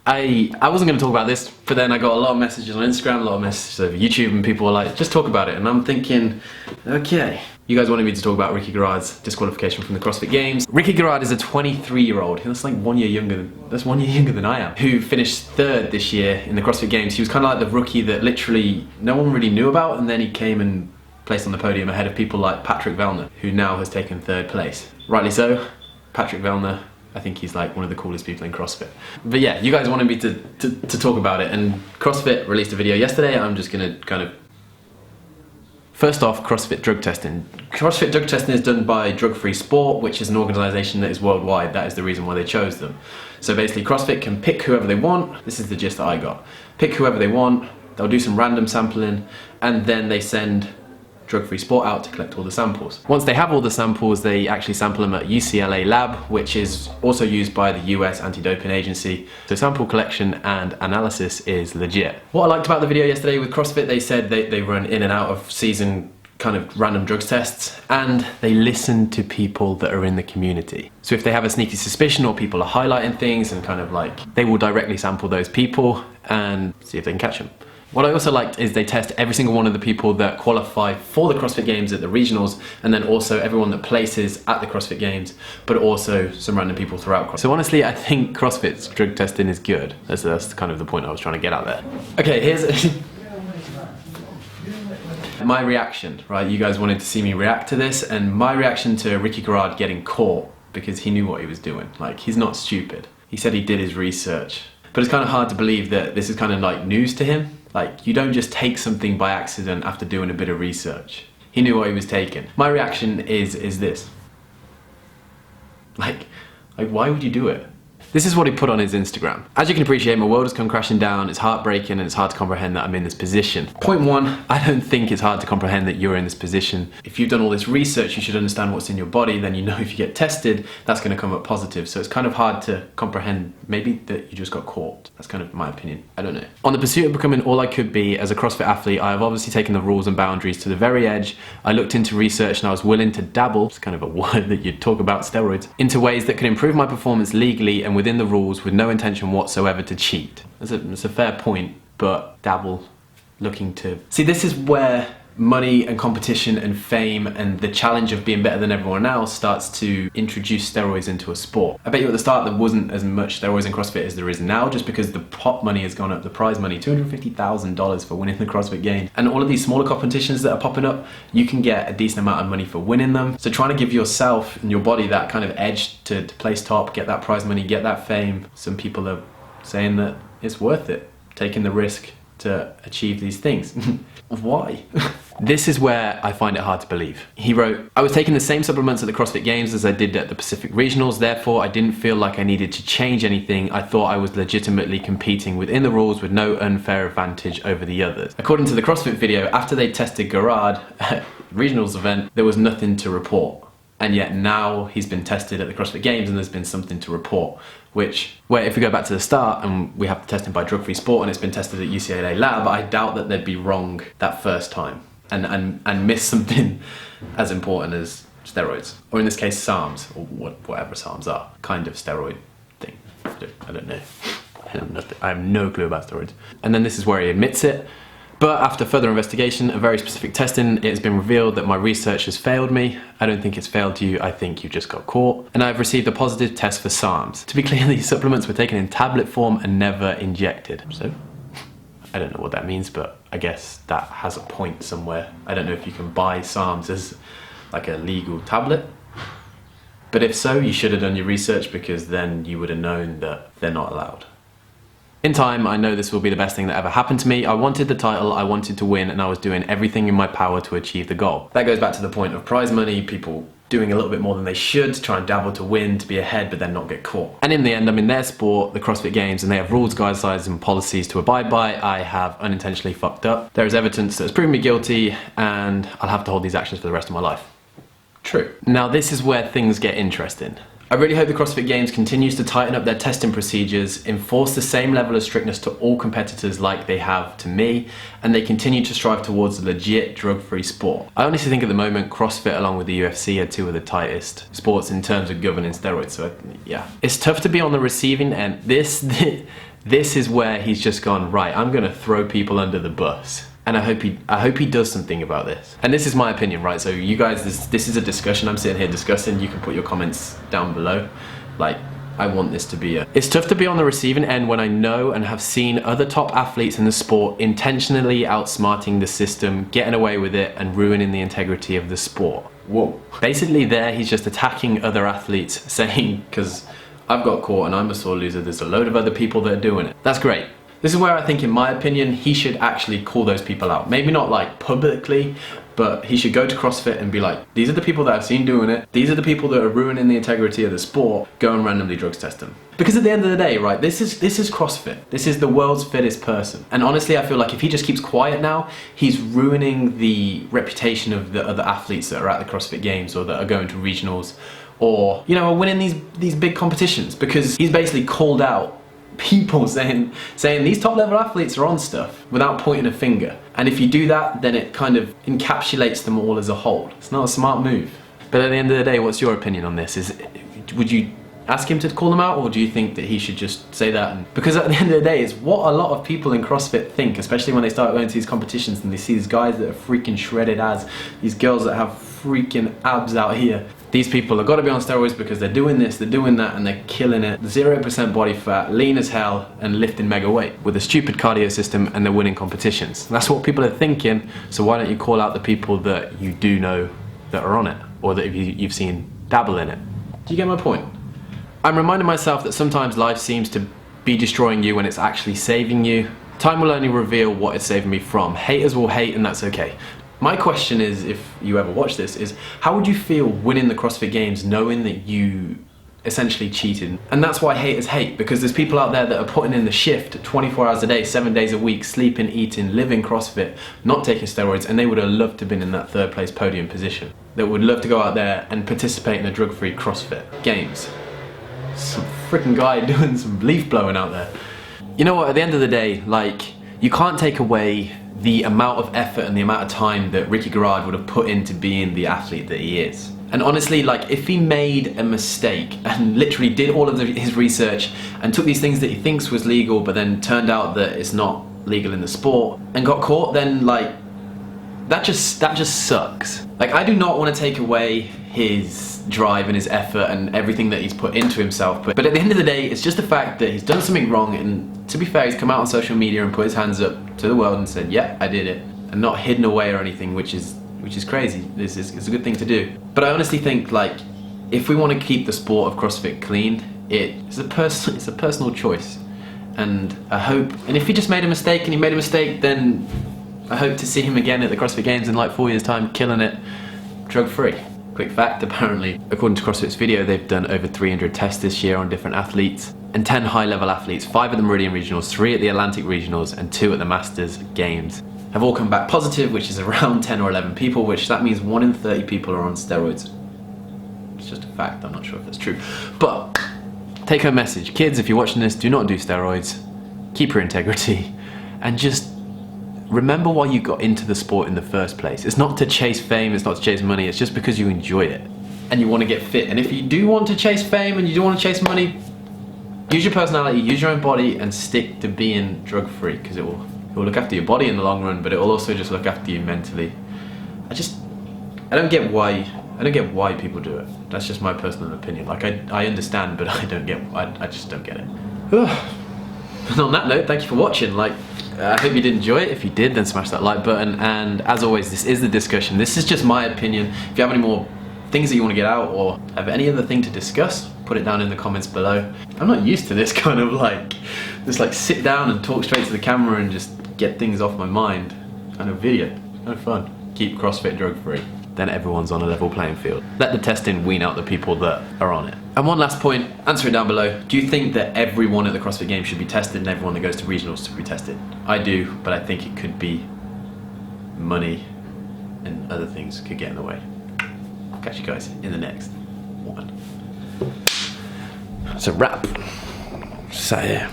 I wasn't going to talk about this, but then I got a lot of messages on Instagram, a lot of messages over YouTube, and people were like, just talk about it. And I'm thinking, okay. You guys wanted me to talk about Ricky Garard's disqualification from the CrossFit Games. Ricky Garard is a 23-year-old, that's like 1 year younger than I am, who finished 3rd this year in the CrossFit Games. He was kind of like the rookie that literally no one really knew about, and then he came and placed on the podium ahead of people like Patrick Vellner, who now has taken 3rd place. Rightly so. Patrick Vellner, I think he's like one of the coolest people in CrossFit. But yeah, you guys wanted me to talk about it, and CrossFit released a video yesterday. I'm just gonna kind of... First off, CrossFit drug testing. CrossFit drug testing is done by Drug Free Sport, which is an organisation that is worldwide. That is the reason why they chose them. So basically CrossFit can pick whoever they want. This is the gist that I got. Pick whoever they want, they'll do some random sampling, and then they send Drug Free Sport out to collect all the samples. Once they have all the samples, they actually sample them at UCLA lab, which is also used by the US Anti-Doping Agency. So sample collection and analysis is legit. What I liked about the video yesterday with CrossFit, they said they run in and out of season kind of random drugs tests, and they listen to people that are in the community. So if they have a sneaky suspicion or people are highlighting things and kind of like, they will directly sample those people and see if they can catch them. What I also liked is they test every single one of the people that qualify for the CrossFit Games at the regionals, and then also everyone that places at the CrossFit Games, but also some random people throughout CrossFit. So honestly, I think CrossFit's drug testing is good. That's kind of the point I was trying to get out there. Okay, here's my reaction, right? You guys wanted to see me react to this, and my reaction to Ricky Garard getting caught, because he knew what he was doing. Like, he's not stupid. He said he did his research. But it's kind of hard to believe that this is kind of like news to him. Like, you don't just take something by accident after doing a bit of research. He knew what he was taking. My reaction is this. Like, why would you do it? This is what he put on his Instagram. As you can appreciate, my world has come crashing down, it's heartbreaking, and it's hard to comprehend that I'm in this position. Point one, I don't think it's hard to comprehend that you're in this position. If you've done all this research, you should understand what's in your body, then you know if you get tested, that's gonna come up positive. So it's kind of hard to comprehend maybe that you just got caught. That's kind of my opinion, I don't know. On the pursuit of becoming all I could be as a CrossFit athlete, I have obviously taken the rules and boundaries to the very edge. I looked into research and I was willing to dabble, it's kind of a word that you'd talk about, steroids, into ways that could improve my performance legally and within the rules with no intention whatsoever to cheat. It's a fair point, but dabble, looking to... See, this is where money and competition and fame and the challenge of being better than everyone else starts to introduce steroids into a sport. I bet you at the start there wasn't as much steroids in CrossFit as there is now, just because the pot money has gone up, the prize money, $250,000 for winning the CrossFit Games. And all of these smaller competitions that are popping up, you can get a decent amount of money for winning them. So trying to give yourself and your body that kind of edge to place top, get that prize money, get that fame, some people are saying that it's worth it, taking the risk to achieve these things. Why? This is where I find it hard to believe. He wrote, I was taking the same supplements at the CrossFit Games as I did at the Pacific Regionals, therefore I didn't feel like I needed to change anything. I thought I was legitimately competing within the rules with no unfair advantage over the others. According to the CrossFit video, after they tested Garard at Regionals event, there was nothing to report. And yet now he's been tested at the CrossFit Games and there's been something to report. Where if we go back to the start and we have the testing by Drug Free Sport and it's been tested at UCLA lab, I doubt that they'd be wrong that first time and miss something as important as steroids. Or in this case, SARMs, or whatever SARMs are, kind of steroid thing. I don't know. I have no clue about steroids. And then this is where he admits it. But after further investigation and very specific testing, it has been revealed that my research has failed me. I don't think it's failed you, I think you just got caught. And I've received a positive test for SARMs. To be clear, these supplements were taken in tablet form and never injected. So, I don't know what that means, but I guess that has a point somewhere. I don't know if you can buy SARMs as like a legal tablet. But if so, you should have done your research, because then you would have known that they're not allowed. In time, I know this will be the best thing that ever happened to me. I wanted the title, I wanted to win, and I was doing everything in my power to achieve the goal. That goes back to the point of prize money, people doing a little bit more than they should, to try and dabble to win, to be ahead, but then not get caught. And in the end, I'm in their sport, the CrossFit Games, and they have rules, guidelines, and policies to abide by. I have unintentionally fucked up. There is evidence that has proven me guilty, and I'll have to hold these actions for the rest of my life. True. Now this is where things get interesting. I really hope the CrossFit Games continues to tighten up their testing procedures, enforce the same level of strictness to all competitors like they have to me, and they continue to strive towards a legit drug-free sport. I honestly think at the moment CrossFit along with the UFC are two of the tightest sports in terms of governing steroids, so yeah. It's tough to be on the receiving end. This is where he's just gone, right, I'm gonna throw people under the bus. And I hope he does something about this. And this is my opinion, right? So you guys, this is a discussion I'm sitting here discussing. You can put your comments down below. Like, I want this to be It's tough to be on the receiving end when I know and have seen other top athletes in the sport intentionally outsmarting the system, getting away with it, and ruining the integrity of the sport. Whoa. Basically there, he's just attacking other athletes, saying, because I've got caught and I'm a sore loser, there's a load of other people that are doing it. That's great. This is where I think, in my opinion, he should actually call those people out. Maybe not like publicly, but he should go to CrossFit and be like, these are the people that I've seen doing it. These are the people that are ruining the integrity of the sport. Go and randomly drugs test them. Because at the end of the day, right, this is CrossFit. This is the world's fittest person. And honestly, I feel like if he just keeps quiet now, he's ruining the reputation of the other athletes that are at the CrossFit Games or that are going to regionals or, you know, are winning these big competitions, because he's basically called out people saying these top level athletes are on stuff without pointing a finger. And if you do that, then it kind of encapsulates them all as a whole. It's not a smart move. But at the end of the day, what's your opinion on this? Would you ask him to call them out, or do you think that he should just say that? Because at the end of the day, it's what a lot of people in CrossFit think, especially when they start going to these competitions and they see these guys that are freaking shredded as, these girls that have freaking abs out here. These people have got to be on steroids because they're doing this, they're doing that, and they're killing it. 0% body fat, lean as hell, and lifting mega weight with a stupid cardio system, and they're winning competitions. That's what people are thinking, so why don't you call out the people that you do know that are on it, or that you've seen dabble in it? Do you get my point? I'm reminding myself that sometimes life seems to be destroying you when it's actually saving you. Time will only reveal what it's saving me from. Haters will hate, and that's okay. My question is, if you ever watch this, is how would you feel winning the CrossFit Games knowing that you essentially cheated? And that's why haters hate, because there's people out there that are putting in the shift 24 hours a day, 7 days a week, sleeping, eating, living CrossFit, not taking steroids, and they would have loved to have been in that third place podium position. They would love to go out there and participate in the drug-free CrossFit Games. Some freaking guy doing some leaf blowing out there. You know what, at the end of the day, like, you can't take away the amount of effort and the amount of time that Ricky Garard would have put into being the athlete that he is. And honestly, like, if he made a mistake and literally did all of his research and took these things that he thinks was legal, but then turned out that it's not legal in the sport and got caught, then like, that just sucks. Like, I do not want to take away his drive and his effort and everything that he's put into himself, but at the end of the day, it's just the fact that he's done something wrong, and to be fair, he's come out on social media and put his hands up to the world and said, yeah, I did it, and not hidden away or anything, which is crazy. It's a good thing to do. But I honestly think, like, if we want to keep the sport of CrossFit clean, it's a personal choice. And I hope, and if he just made a mistake and he made a mistake, then I hope to see him again at the CrossFit Games in like 4 years' time, killing it, drug-free. Quick fact, apparently, according to CrossFit's video, they've done over 300 tests this year on different athletes, and 10 high-level athletes, 5 at the Meridian Regionals, 3 at the Atlantic Regionals, and 2 at the Masters Games, have all come back positive, which is around 10 or 11 people, which that means 1 in 30 people are on steroids. It's just a fact, I'm not sure if that's true. But, take home message. Kids, if you're watching this, do not do steroids, keep your integrity, and just remember why you got into the sport in the first place. It's not to chase fame, it's not to chase money, it's just because you enjoy it and you want to get fit. And if you do want to chase fame and you do want to chase money, use your personality, use your own body, and stick to being drug-free, because it will look after your body in the long run, but it will also just look after you mentally. I don't get why people do it. That's just my personal opinion. Like, I understand, but I just don't get it. And on that note, thank you for watching. Like, I hope you did enjoy it. If you did, then smash that like button. And as always, this is the discussion. This is just my opinion. If you have any more things that you want to get out, or have any other thing to discuss, put it down in the comments below. I'm not used to this kind of like sit down and talk straight to the camera and just get things off my mind kind of video. It's kind of fun. Keep CrossFit drug-free. Then everyone's on a level playing field. Let the testing wean out the people that are on it. And one last point, answer it down below. Do you think that everyone at the CrossFit Games should be tested and everyone that goes to regionals should be tested? I do, but I think it could be money and other things could get in the way. I'll catch you guys in the next one. It's a wrap. Sat here.